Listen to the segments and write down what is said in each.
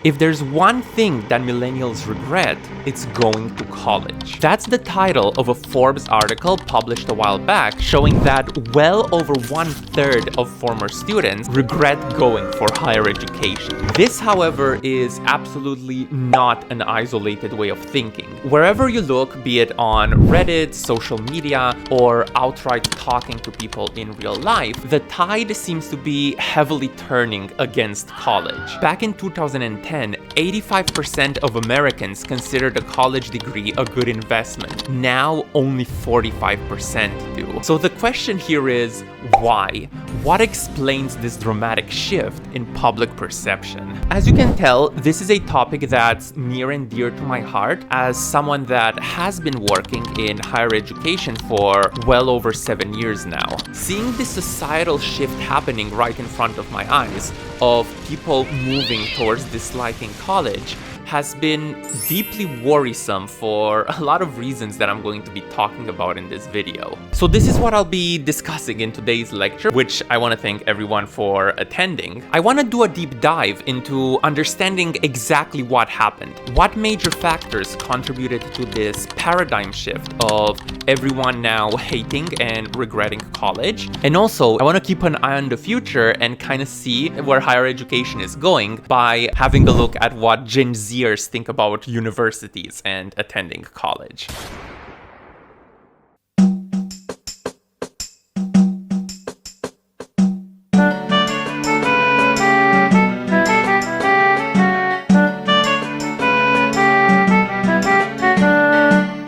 If there's one thing that millennials regret, it's going to college. That's the title of a Forbes article published a while back, showing that well over 1/3 of former students regret going for higher education. This, however, is absolutely not an isolated way of thinking. Wherever you look, be it on Reddit, social media, or outright talking to people in real life, the tide seems to be heavily turning against college. Back in 2010, 85% of Americans considered a college degree a good investment. Now, only 45% do. So the question here is, why? What explains this dramatic shift in public perception? As you can tell, this is a topic that's near and dear to my heart as someone that has been working in higher education for well over 7 years now. Seeing this societal shift happening right in front of my eyes, of people moving towards disliking college, has been deeply worrisome for a lot of reasons that I'm going to be talking about in this video. So this is what I'll be discussing in today's lecture, which I want to thank everyone for attending. I want to do a deep dive into understanding exactly what happened. What major factors contributed to this paradigm shift of everyone now hating and regretting college? And also, I want to keep an eye on the future and kind of see where higher education is going by having a look at what Gen Zers think about universities and attending college.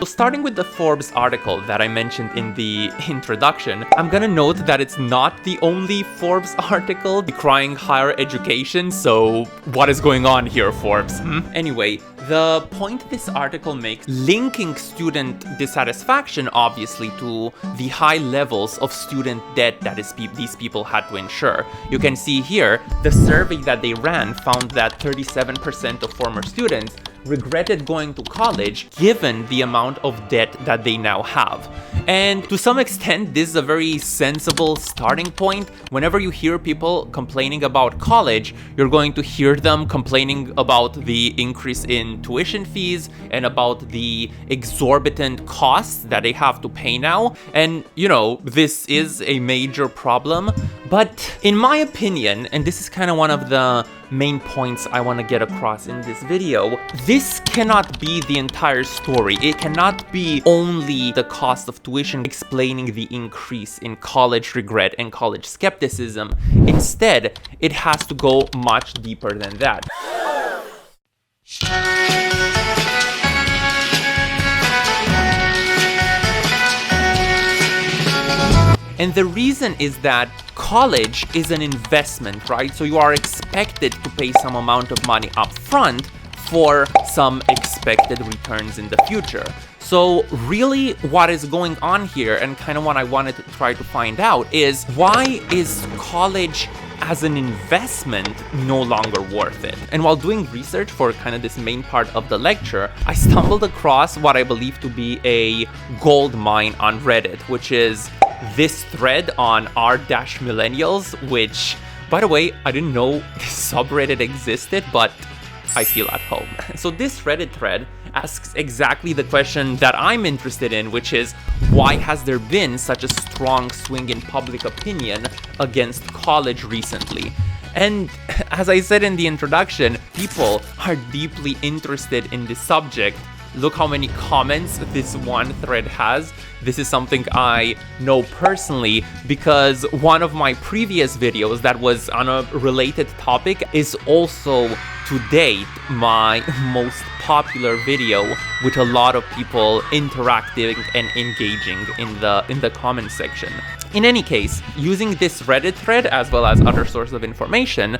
Starting with the Forbes article that I mentioned in the introduction, I'm gonna note that it's not the only Forbes article decrying higher education, so what is going on here, Forbes? Anyway, the point this article makes, linking student dissatisfaction obviously to the high levels of student debt that these people had to insure. You can see here, the survey that they ran found that 37% of former students regretted going to college given the amount of debt that they now have. And to some extent, this is a very sensible starting point. Whenever you hear people complaining about college, you're going to hear them complaining about the increase in tuition fees and about the exorbitant costs that they have to pay now. And, you know, this is a major problem. But in my opinion, and this is kind of one of the main points I want to get across in this video, this cannot be the entire story. It cannot be only the cost of tuition explaining the increase in college regret and college skepticism. Instead, it has to go much deeper than that. And the reason is that college is an investment, right? So you are expected to pay some amount of money up front for some expected returns in the future. So really what is going on here, and kind of what I wanted to try to find out, is why is college as an investment no longer worth it? And while doing research for kind of this main part of the lecture, I stumbled across what I believe to be a gold mine on Reddit, which is this thread on r-millennials, which, by the way, I didn't know this subreddit existed, but I feel at home. So this Reddit thread asks exactly the question that I'm interested in, which is, why has there been such a strong swing in public opinion against college recently? And as I said in the introduction, people are deeply interested in this subject. Look how many comments this one thread has. This is something I know personally because one of my previous videos that was on a related topic is also, to date, my most popular video, with a lot of people interacting and engaging in the comment section. In any case, using this Reddit thread as well as other sources of information,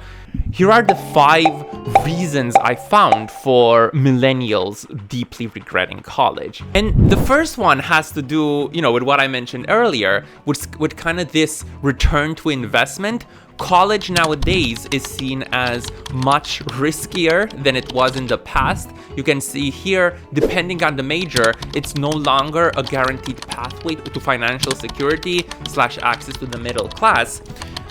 here are the 5 reasons I found for millennials deeply regretting college. And the first one has to do, you know, with what I mentioned earlier, with kind of this return to investment. College nowadays is seen as much riskier than it was in the past. You can see here, depending on the major, it's no longer a guaranteed pathway to financial security / access to the middle class.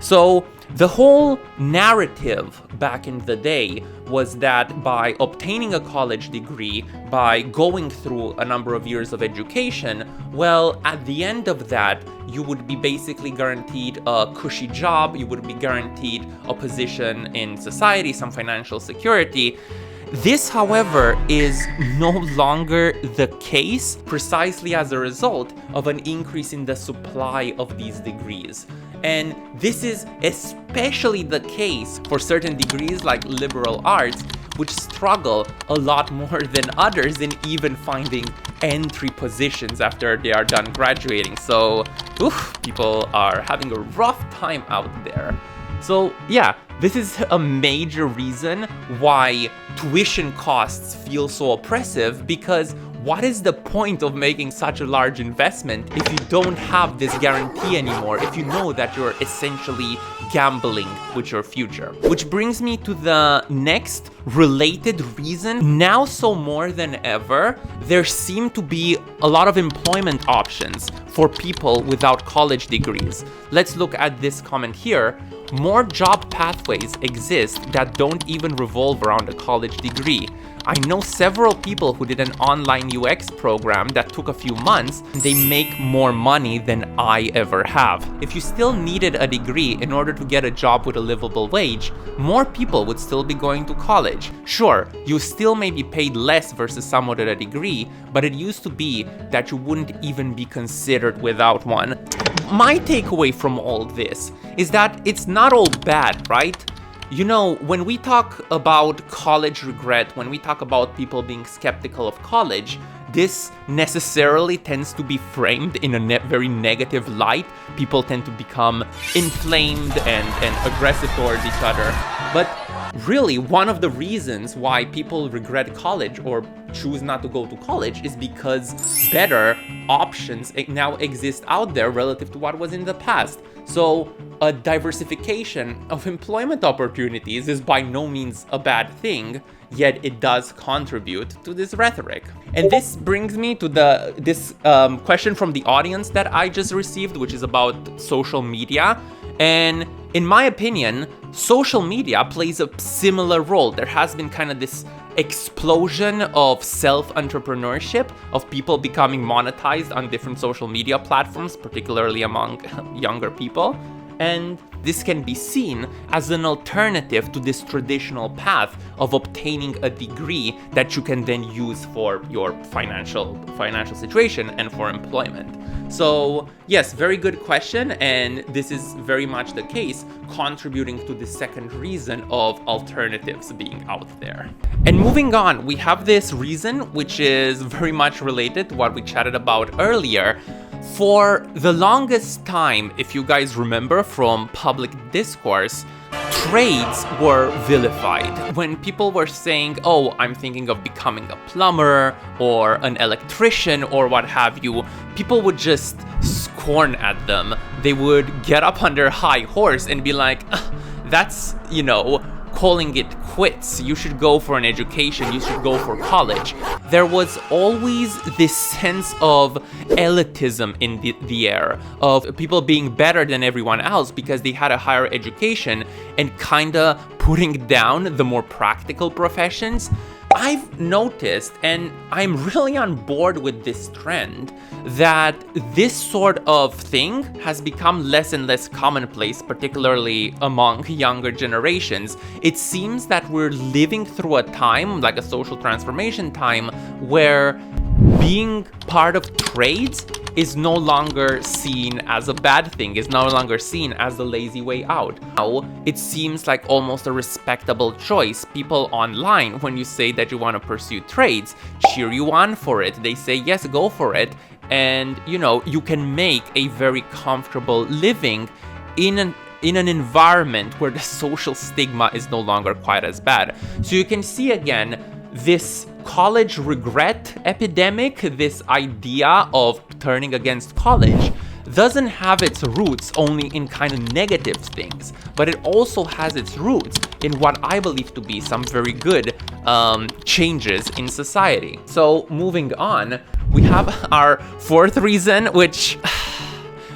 So The whole narrative back in the day was that by obtaining a college degree, by going through a number of years of education, well, at the end of that, you would be basically guaranteed a cushy job, you would be guaranteed a position in society, some financial security. This, however, is no longer the case precisely as a result of an increase in the supply of these degrees. And this is especially the case for certain degrees like liberal arts, which struggle a lot more than others in even finding entry positions after they are done graduating. So, people are having a rough time out there. So yeah, this is a major reason why tuition costs feel so oppressive, because what is the point of making such a large investment if you don't have this guarantee anymore, if you know that you're essentially gambling with your future? Which brings me to the next related reason. Now, so more than ever, there seem to be a lot of employment options for people without college degrees. Let's look at this comment here. More job pathways exist that don't even revolve around a college degree. I know several people who did an online UX program that took a few months. They make more money than I ever have. If you still needed a degree in order to get a job with a livable wage, more people would still be going to college. Sure, you still may be paid less versus someone with a degree, but it used to be that you wouldn't even be considered without one. My takeaway from all this is that it's not all bad, right? You know, when we talk about college regret, when we talk about people being skeptical of college, this necessarily tends to be framed in a very negative light. People tend to become inflamed and aggressive towards each other. But really, one of the reasons why people regret college or choose not to go to college is because better options now exist out there relative to what was in the past. So a diversification of employment opportunities is by no means a bad thing, yet it does contribute to this rhetoric. And this brings me to this question from the audience that I just received, which is about social media. And in my opinion, social media plays a similar role. There has been kind of this explosion of self-entrepreneurship, of people becoming monetized on different social media platforms, particularly among younger people. And this can be seen as an alternative to this traditional path of obtaining a degree that you can then use for your financial situation and for employment. So yes, very good question, and this is very much the case, contributing to the second reason of alternatives being out there. And moving on, we have this reason which is very much related to what we chatted about earlier. For the longest time, if you guys remember from public discourse, trades were vilified. When people were saying, oh, I'm thinking of becoming a plumber or an electrician or what have you, people would just scorn at them. They would get up on their high horse and be like, that's, calling it quits. You should go for an education. You should go for college. There was always this sense of elitism in the air, of people being better than everyone else because they had a higher education and kinda putting down the more practical professions. I've noticed, and I'm really on board with this trend, that this sort of thing has become less and less commonplace, particularly among younger generations. It seems that we're living through a time, like a social transformation time, where being part of trades is no longer seen as a bad thing, is no longer seen as the lazy way out. Now, it seems like almost a respectable choice. People online, when you say that you want to pursue trades, cheer you on for it. They say, yes, go for it. And, you can make a very comfortable living in an environment where the social stigma is no longer quite as bad. So you can see again, this college regret epidemic, this idea of turning against college, doesn't have its roots only in kind of negative things, but it also has its roots in what I believe to be some very good changes in society. So moving on, we have our fourth reason, which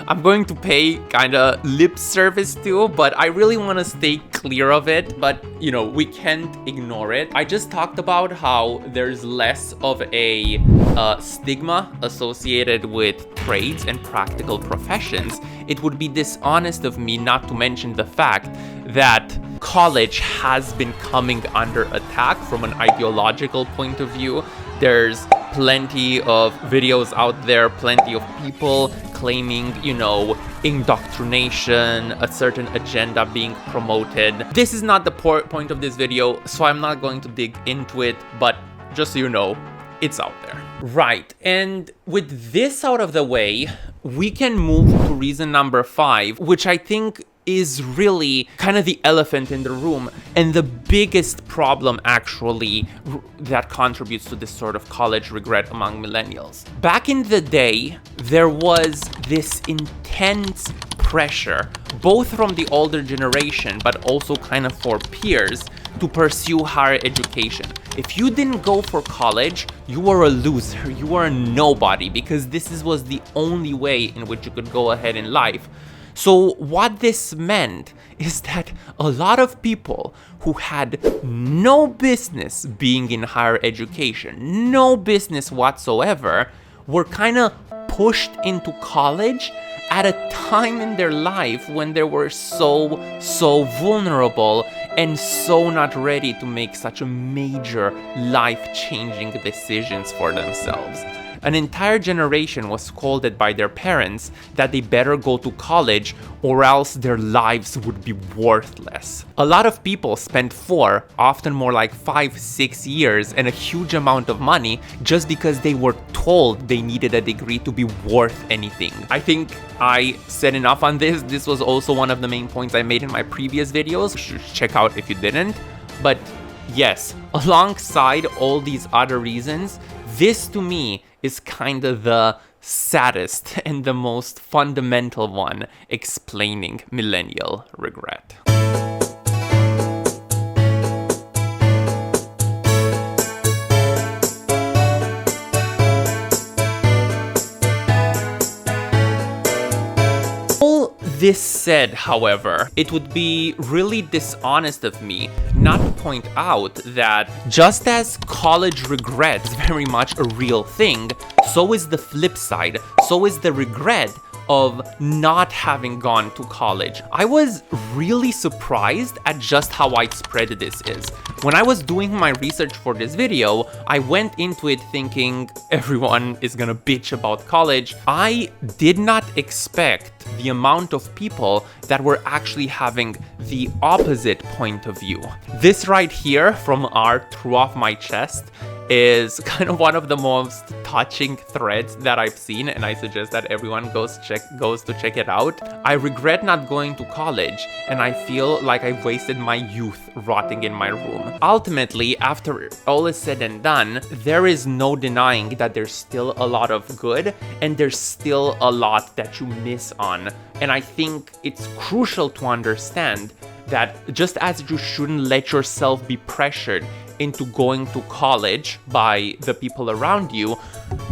I'm going to pay kind of lip service to, but I really want to stay clear of it. But, you know, we can't ignore it. I just talked about how there's less of a stigma associated with trades and practical professions. It would be dishonest of me not to mention the fact that college has been coming under attack from an ideological point of view. There's plenty of videos out there, plenty of people claiming, you know, indoctrination, a certain agenda being promoted. This is not the point of this video, so I'm not going to dig into it, but just so you know, it's out there. Right, and with this out of the way, we can move to reason number 5, which I think is really kind of the elephant in the room and the biggest problem actually that contributes to this sort of college regret among millennials. Back in the day, there was this intense pressure, both from the older generation, but also kind of for peers, to pursue higher education. If you didn't go for college, you were a loser, you were a nobody, because this was the only way in which you could go ahead in life. So what this meant is that a lot of people who had no business being in higher education, no business whatsoever, were kind of pushed into college at a time in their life when they were so vulnerable and so not ready to make such a major life-changing decisions for themselves. An entire generation was scolded by their parents that they better go to college or else their lives would be worthless. A lot of people spent 4, often more like 5, 6 years and a huge amount of money just because they were told they needed a degree to be worth anything. I think I said enough on this. This was also one of the main points I made in my previous videos. You should check out if you didn't. But yes, alongside all these other reasons, this to me is kind of the saddest and the most fundamental one explaining millennial regret. This said, however, it would be really dishonest of me not to point out that just as college regret is very much a real thing, so is the flip side, so is the regret of not having gone to college. I was really surprised at just how widespread this is. When I was doing my research for this video, I went into it thinking everyone is gonna bitch about college. I did not expect the amount of people that were actually having the opposite point of view. This right here from art threw off my chest is kind of one of the most touching threads that I've seen, and I suggest that everyone goes to check it out. I regret not going to college, and I feel like I've wasted my youth rotting in my room. Ultimately, after all is said and done, there is no denying that there's still a lot of good, and there's still a lot that you miss on. And I think it's crucial to understand that just as you shouldn't let yourself be pressured into going to college by the people around you,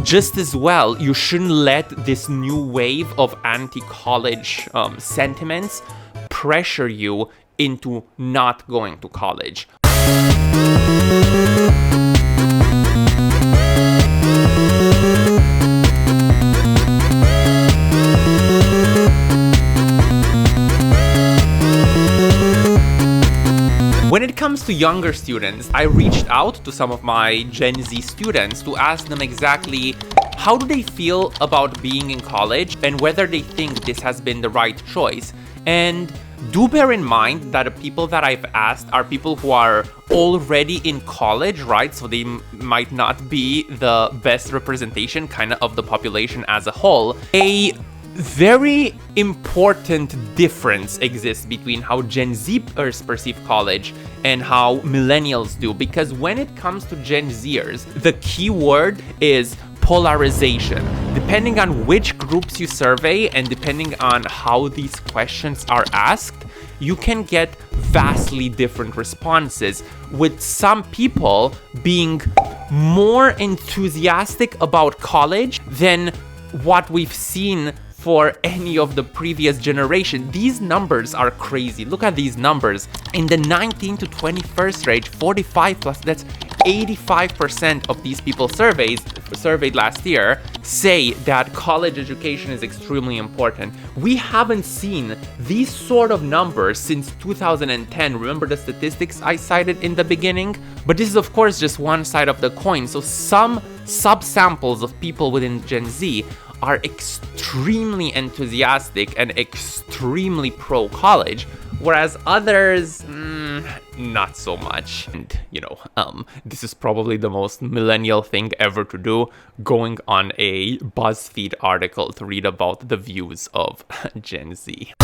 just as well, you shouldn't let this new wave of anti-college sentiments pressure you into not going to college. When it comes to younger students, I reached out to some of my Gen Z students to ask them exactly how do they feel about being in college and whether they think this has been the right choice. And do bear in mind that the people that I've asked are people who are already in college, right? So they might not be the best representation kind of the population as a whole. A very important difference exists between how Gen Zers perceive college and how millennials do, because when it comes to Gen Zers, the key word is polarization. Depending on which groups you survey and depending on how these questions are asked, you can get vastly different responses, with some people being more enthusiastic about college than what we've seen for any of the previous generation. These numbers are crazy. Look at these numbers. In the 19 to 21st range, 45 plus, that's 85% of these people surveyed last year say that college education is extremely important. We haven't seen these sort of numbers since 2010. Remember the statistics I cited in the beginning? But this is of course just one side of the coin. So some subsamples of people within Gen Z are extremely enthusiastic and extremely pro-college, whereas others, not so much. And, this is probably the most millennial thing ever to do, going on a BuzzFeed article to read about the views of Gen Z.